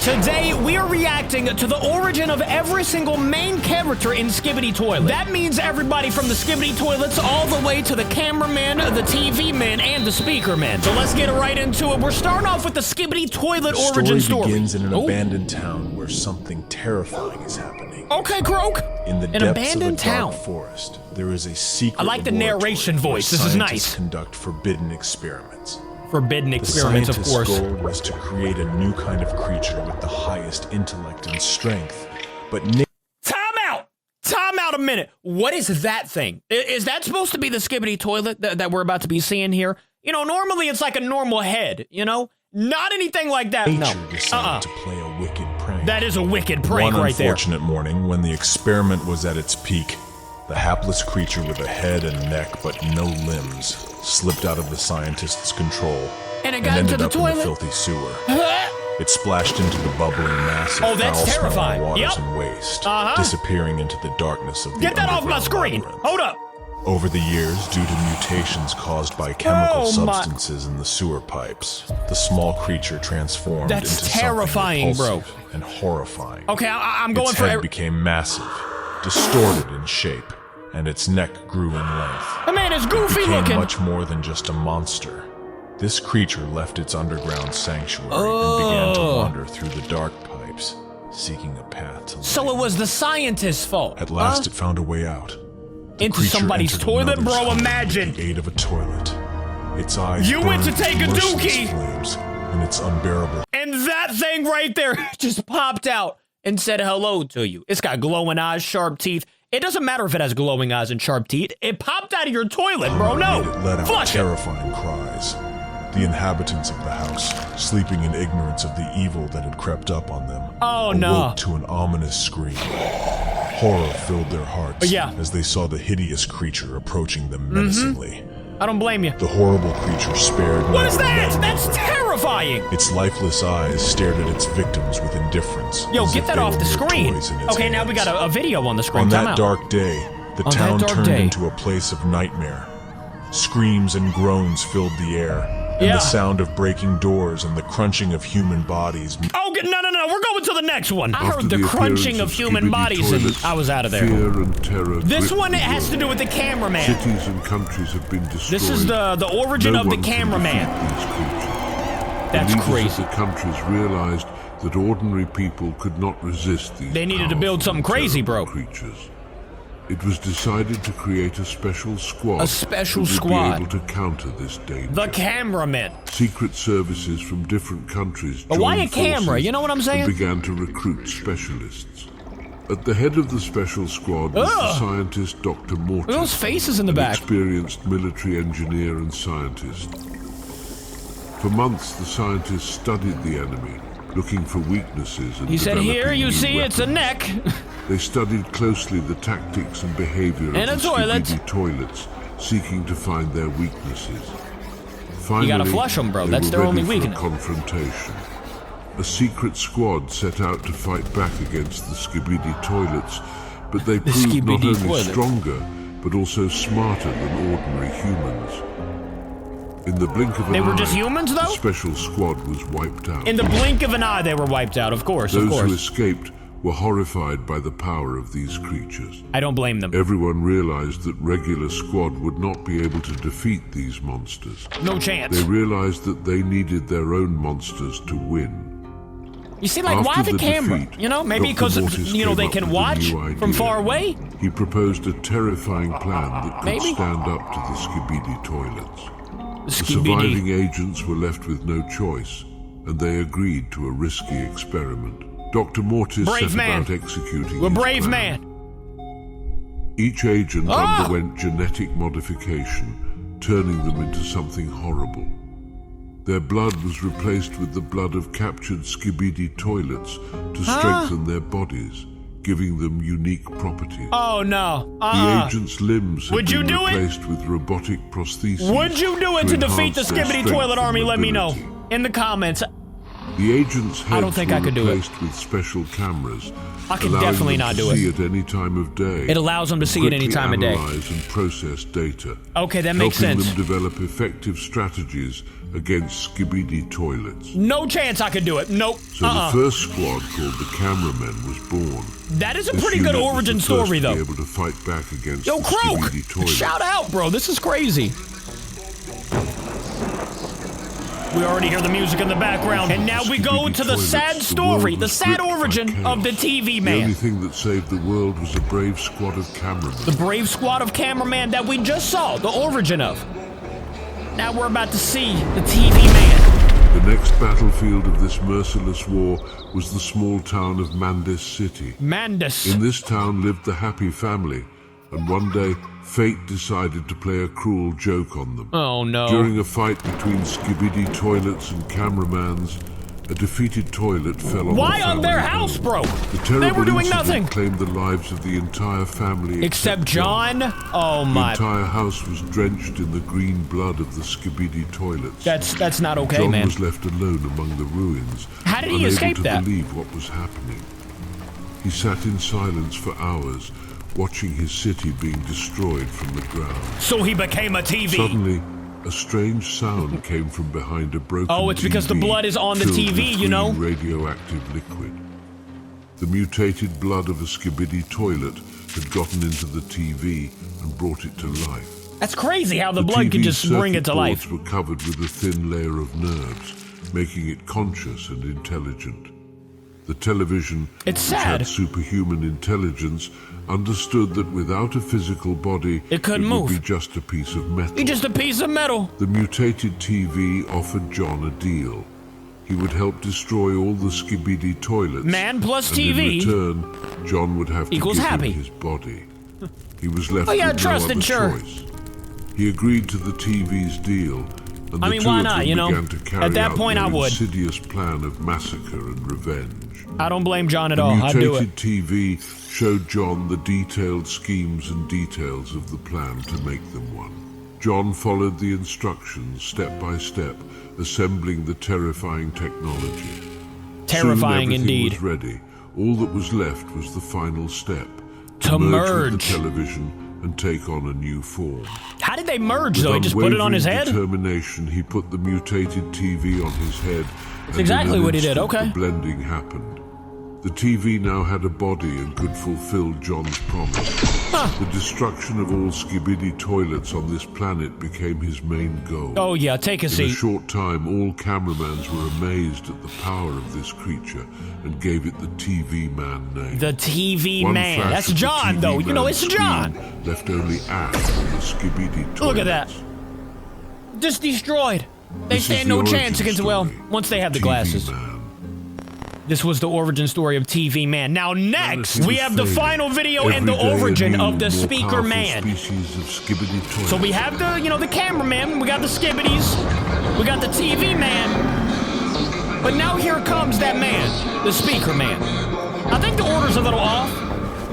Today, we are reacting to the origin of every single main character in Skibidi Toilet. That means everybody from the Skibidi Toilets all the way to the cameraman, the TV man, and the speaker man. So let's get right into it. We're starting off with the Skibidi Toilet origin story. The story begins in an abandoned town where something terrifying is happening. Okay, Croak. In the depths of a dark forest, there is a secret I like the narration voice. This is nice. Conduct forbidden experiments. Forbidden experiments, of course. The scientist's goal was to create a new kind of creature with the highest intellect and strength. But Time out a minute. What is that thing? Is that supposed to be the Skibidi Toilet that we're about to be seeing here? You know, normally it's like a normal head, you know? Not anything like that. Nature decided to play a wicked prank. That is a wicked prank right there. One unfortunate morning, when the experiment was at its peak, the hapless creature with a head and neck but no limbs slipped out of the scientist's control and it got into the toilet. In the filthy sewer. It splashed into the bubbling mass of terrifying. Waters and waste, disappearing into the darkness of the Get that off my screen! Labyrinth. Hold up! Over the years, due to mutations caused by chemical substances in the sewer pipes, the small creature transformed into terrifying, something repulsive and horrifying. Okay, I'm going its for head became massive, distorted in shape, and its neck grew in length. The man is goofy it became looking. Much more than just a monster. This creature left its underground sanctuary and began to wander through the dark pipes, seeking a path to life. So it was the scientist's fault. At last, it found a way out. Into somebody's toilet, bro. Imagine. With the aid of a toilet. Its eyes. You went to take a dookie. Flames, and its unbearable. And that thing right there just popped out and said hello to you. It's got glowing eyes, sharp teeth. It doesn't matter if it has glowing eyes and sharp teeth. It popped out of your toilet, bro. No. It let out Flush terrifying cries. The inhabitants of the house, sleeping in ignorance of the evil that had crept up on them, awoke to an ominous scream. Horror filled their hearts as they saw the hideous creature approaching them menacingly. I don't blame you. The horrible creature spared. What is that? That's terrifying. Its lifeless eyes stared at its victims with indifference. Yo, get that off the screen. Okay, now we got a video on the screen. On that dark day, the town turned into a place of nightmare. Screams and groans filled the air. And the sound of breaking doors and the crunching of human bodies. Oh, no, we're going to the next one. I heard the crunching of human bodies and I was out of there. Fear and terror. This one has to do with the cameraman. Cities and countries have been destroyed. This is the origin of the cameraman. That's crazy. The countries realized that ordinary people could not resist these. They needed to build something crazy, bro. Creatures. It was decided to create a special squad. A special that would squad. be able to counter this danger. The cameramen. Secret services from different countries but why a camera? You know what I'm saying? And began to recruit specialists. At the head of the special squad was the scientist Dr. Mortis. Those faces in the back. Experienced military engineer and scientist. For months, the scientist studied the enemy, looking for weaknesses and he said, here, you see, weapons. It's a neck. They studied closely the tactics and behavior of the Skibidi toilets, seeking to find their weaknesses. Finally, you gotta flush them, bro. That's their only weakness. Confrontation. A secret squad set out to fight back against the Skibidi toilets, but they proved not only stronger, but also smarter than ordinary humans. In the blink of an eye, they were just humans, though? The special squad was wiped out. In the blink of an eye, they were wiped out, of course, Those who escaped were horrified by the power of these creatures. I don't blame them. Everyone realized that regular squad would not be able to defeat these monsters. No chance. They realized that they needed their own monsters to win. You see, like, why the camera? You know, maybe because, you know, they can watch from far away? He proposed a terrifying plan that could stand up to the Skibidi toilets. The surviving agents were left with no choice, and they agreed to a risky experiment. Dr. Mortis set about executing his plan. Each agent underwent genetic modification, turning them into something horrible. Their blood was replaced with the blood of captured Skibidi toilets to strengthen their bodies, giving them unique properties. Oh no! The agent's limbs have been replaced with robotic prostheses. Would you do it to defeat the Skibidi toilet army? Let me know in the comments. The agents' heads I don't think I could do it. replaced with special cameras. I can definitely not do it. See at any time of day. It allows them to see at any time of day. Analyze and process data. Okay, that makes sense. Helping them develop effective strategies against Skibidi toilets. No chance I could do it. Nope. So the first squad, called the Cameramen, was born. That is a pretty good origin story, though. To be able to fight back against Yo, the Croak! Skibidi toilets. Shout out, bro. This is crazy. We already hear the music in the background. And now we go to the sad story, the sad origin of the TV man. The only thing that saved the world was a brave squad of cameramen. The brave squad of cameramen that we just saw the origin of. Now we're about to see the TV man. The next battlefield of this merciless war was the small town of Mandis City. Mandis. In this town lived the Happy family, and one day fate decided to play a cruel joke on them. Oh no. During a fight between Skibidi toilets and cameramans, a defeated toilet fell on Why the on their family house, home. bro? They were doing incident nothing. Claimed the lives of the entire family Except John? Oh my. The entire house was drenched in the green blood of the Skibidi toilets. That's not okay, John man. was left alone among the ruins. How did he unable escape to that? believe what was happening. He sat in silence for hours, watching his city being destroyed from the ground. So he became a TV. Suddenly, a strange sound came from behind a broken Oh, it's because the TV blood is on the filled TV, with you know? green radioactive liquid. The mutated blood of a Skibidi toilet had gotten into the TV and brought it to life. That's crazy how the blood can just bring it to life. The were covered with a thin layer of nerves, making it conscious and intelligent. The television, It's which sad. had superhuman intelligence, understood that without a physical body, It couldn't move. would be just a piece of metal. He's just a piece of metal. The mutated TV offered John a deal. He would help destroy all the Skibidi toilets. Man plus and TV. in return, John would have to Equals give happy. him his body. He was left Oh, yeah, with trust no and other sure. choice. He agreed to the TV's deal, and I the mean, two why of not, them you know? began to carry At that out point, their I would. insidious plan of massacre and revenge. I don't blame John at The all. I'd do mutated it. TV showed John the detailed schemes and details of the plan to make them one. John followed the instructions step by step, assembling the terrifying technology. Terrifying Soon everything indeed. was ready. All that was left was the final step. To With merge. the television and take on a new form. How did they merge, though? With He just put it on his head? determination, he put the mutated TV on his head. That's exactly what he did, okay. The blending happened. The TV now had a body and could fulfill John's promise. The destruction of all Skibidi toilets on this planet became his main goal. Oh, yeah, take a In a seat. short time, all cameramans were amazed at the power of this creature and gave it the TV Man name. The TV One man. flash That's of the John, TV though. You know, man's it's John. screen left only ash on the Skibidi toilets. Look at that. Just destroyed. They This is stand the no origin chance against, well, story. once they have the TV glasses. Man. This was the origin story of TV Man. Now, next, Humanity we was have the fading. final video and the Every day a origin new, of the more Speaker powerful Man. Species of Skibidi toilets. So we have the, you know, the cameraman, we got the Skibidis, we got the TV Man, but now here comes that man, the Speaker Man. I think the order's a little off.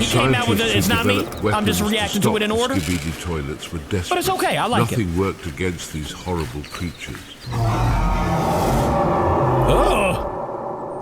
He came out with it, it's not me, I'm just reacting to it in order. Skibidi toilets were desperate. But it's okay, I like it. Nothing worked against these horrible creatures. Ugh.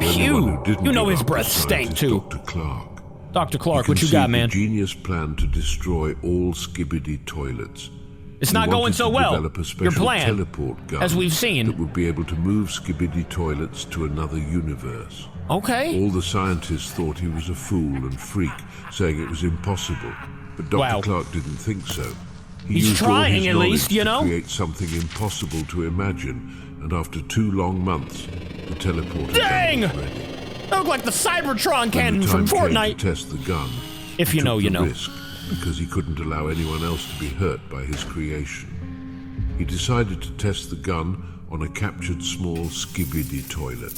The only one who Phew. didn't You know give his up breath this fight stank is too. Dr. Clark. Dr. Clark, what you conceived got, man? a genius plan to destroy all Skibidi toilets. It's He not going wanted so to well. develop a special Your plan, teleport gun as we've seen. that would be able to move Skibidi toilets to another universe. Okay. All the scientists thought he was a fool and freak, saying it was impossible. But Dr. Wow. Clark didn't think so. He He's used all trying, his at least, knowledge you know? to create something impossible to imagine, and after 2 long months, the teleporter Dang! gun was ready. That looked like the Cybertron When cannon the from time came Fortnite. to test the gun, If he you know, took you the know. risk, because he couldn't allow anyone else to be hurt by his creation. He decided to test the gun on a captured small Skibidi toilet.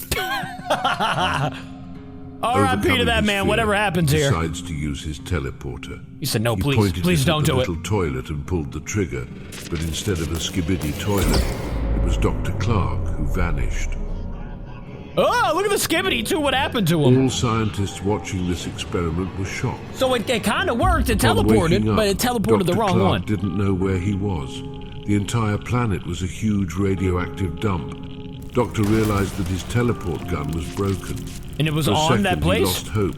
R.I.P. to Overcoming that his man, fear, whatever happens he here. decides to use his teleporter. He said, no, He please, pointed please it don't at the do it. little toilet and pulled the trigger, but instead of a Skibidi toilet, it was Dr. Clark who vanished. Oh, look at the Skibidi, too. What happened to him? All scientists watching this experiment were shocked. So it kind of worked. It Upon waking teleported, up, but it teleported the Dr. wrong Clark one. didn't know where he was. The entire planet was a huge radioactive dump. Doctor realized that his teleport gun was broken. And it was For a on second, that place? He lost hope,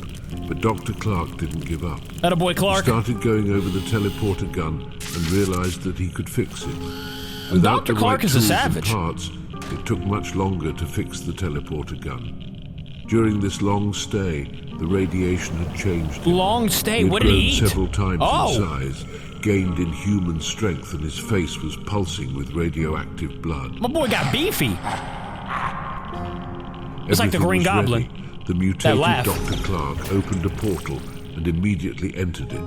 but Dr. Clark didn't give up. Attaboy Clark. He started going over the teleporter gun and realized that he could fix it. Without Dr. the Clark right is a tools and savage. parts, it took much longer to fix the teleporter gun. During this long stay, the radiation had changed him. Long stay? He had What did he grown eat? several times Oh. in size, gained in human strength, and his face was pulsing with radioactive blood. My boy got beefy. It's like the Everything Green was Goblin. ready. The mutated laugh. Dr. Clark opened a portal and immediately entered it.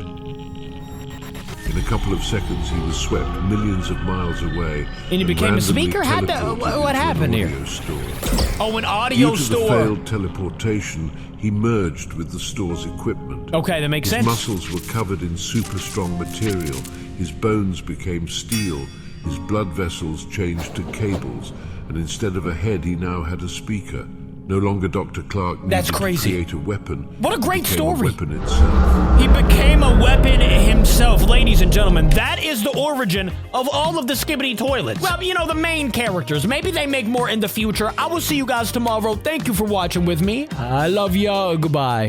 In a couple of seconds, he was swept millions of miles away. And he became a randomly speaker? teleported What into happened an here? audio store. Oh, an audio Due to store. the failed teleportation, he merged with the store's equipment. Okay, that makes His sense. muscles were covered in super strong material. His bones became steel. His blood vessels changed to cables. And instead of a head, he now had a speaker. No longer Dr. Clark needed That's crazy. to create a weapon. What a great He became story. A weapon itself. He became a weapon himself, ladies and gentlemen. That is the origin of all of the Skibidi toilets. Well, you know, the main characters. Maybe they make more in the future. I will see you guys tomorrow. Thank you for watching with me. I love ya. Goodbye.